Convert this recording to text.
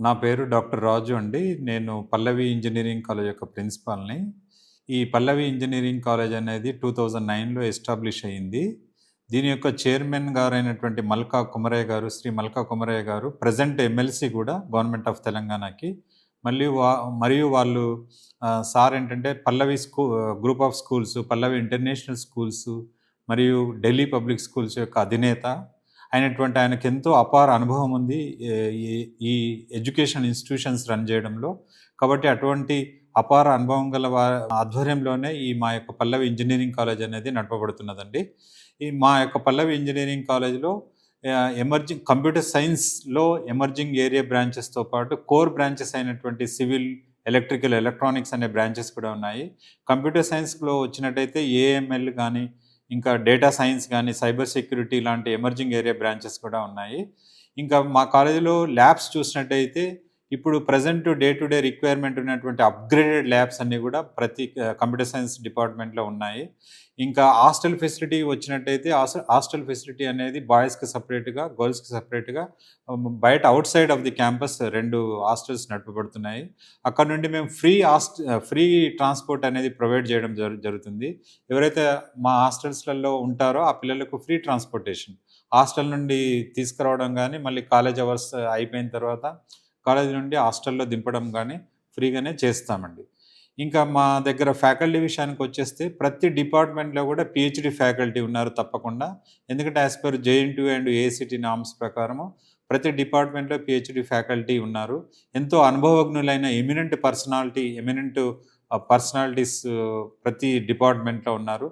నా పేరు డాక్టర్ రాజు అండి. నేను పల్లవి ఇంజినీరింగ్ కాలేజ్ యొక్క ప్రిన్సిపాల్‌ని. ఈ పల్లవి ఇంజినీరింగ్ కాలేజ్ అనేది 2009లో ఎస్టాబ్లిష్ అయింది. దీని యొక్క చైర్మన్ గారైనటువంటి మల్కా కుమరయ్య గారు, శ్రీ మల్కా కుమరయ్య గారు ప్రెజెంట్ ఎమ్మెల్సీ గూడా గవర్నమెంట్ ఆఫ్ తెలంగాణకి. మళ్ళీ మరియు వాళ్ళు సార్ ఏంటంటే group of schools, Pallavi international schools మరియు ఢిల్లీ పబ్లిక్ స్కూల్స్ యొక్క అధినేత. అయినటువంటి ఆయనకెంతో అపార అనుభవం ఉంది. ఏ ఈ ఈ ఎడ్యుకేషన్ ఇన్‌స్టిట్యూషన్స్ రన్ జేయడంలో. కాబట్టి అటువంటి అపార అనుభవం గల ఆధ్వర్యంలోనే మా యొక్క పల్లవి ఇంజినీరింగ్ కాలేజ్ అనేది నడపబడుతున్నదండి. మా యొక్క పల్లవి ఇంజినీరింగ్ కాలేజ్‌లో ఎమర్జింగ్ కంప్యూటర్ సైన్స్‌లో ఎమర్జింగ్ ఏరియా బ్రాంచెస్‌తో పాటు కోర్ బ్రాంచెస్ అయినటువంటి సివిల్, ఎలక్ట్రికల్, ఎలక్ట్రానిక్స్ అనే బ్రాంచెస్ కూడా ఉన్నాయి. కంప్యూటర్ సైన్స్‌లో వచ్చినట్టయితే ఏఎంఎల్ గానీ, ఇంకా డేటా సైన్స్ గానీ, సైబర్ సెక్యూరిటీ లాంటి ఎమర్జింగ్ ఏరియా బ్రాంచెస్ కూడా ఉన్నాయి. ఇంకా మా కాలేజీలో ల్యాబ్స్ చూసినట్టయితే ఇప్పుడు present day to day requirement ఉన్నటువంటి అప్‌గ్రేడెడ్ ల్యాబ్స్ అన్నీ గూడా ప్రతి కంప్యూటర్ సైన్స్ డిపార్ట్‌మెంట్‌లో ఉన్నాయి. ఇంకా హాస్టల్ ఫెసిలిటీ వచ్చినట్టయితే హాస్టల్ ఫెసిలిటీ అనేది బాయ్స్‌కి సెపరేట్‌గా, గర్ల్స్‌కి సెపరేట్‌గా బయట out side of the campus 2 hostels నడపబడుతున్నాయి. అక్కడ నుండి మేము ఫ్రీ ట్రాన్స్‌పోర్ట్ అనేది ప్రొవైడ్ చేయడం జరుగుతుంది. ఎవరైతే మా హాస్టల్స్‌లలో ఉంటారో ఆ పిల్లలకు ఫ్రీ ట్రాన్స్‌పోర్టేషన్. హాస్టల్ నుండి తీసుకురావడం గానీ, మళ్ళీ కాలేజ్ అవర్స్ అయిపోయిన తర్వాత కాలేజీ నుండి హాస్టల్‌లో దింపడం గానీ ఫ్రీగానే చేస్తామండి. ఇంకా మా దగ్గర ఫ్యాకల్టీ విషయానికొచ్చేస్తే ప్రతి డిపార్ట్‌మెంట్‌లో గూడా పీహెచ్‌డీ ఫ్యాకల్టీ ఉన్నారు తప్పకుండా. ఎందుకంటే as per JNTU and AICTE norms ప్రకారము ప్రతి డిపార్ట్‌మెంట్‌లో పీహెచ్‌డీ ఫ్యాకల్టీ ఉన్నారు. ఎంతో అనుభవజ్ఞులైన ఎమినెంట్ పర్సనాలిటీస్ ప్రతి డిపార్ట్‌మెంట్‌లో ఉన్నారు.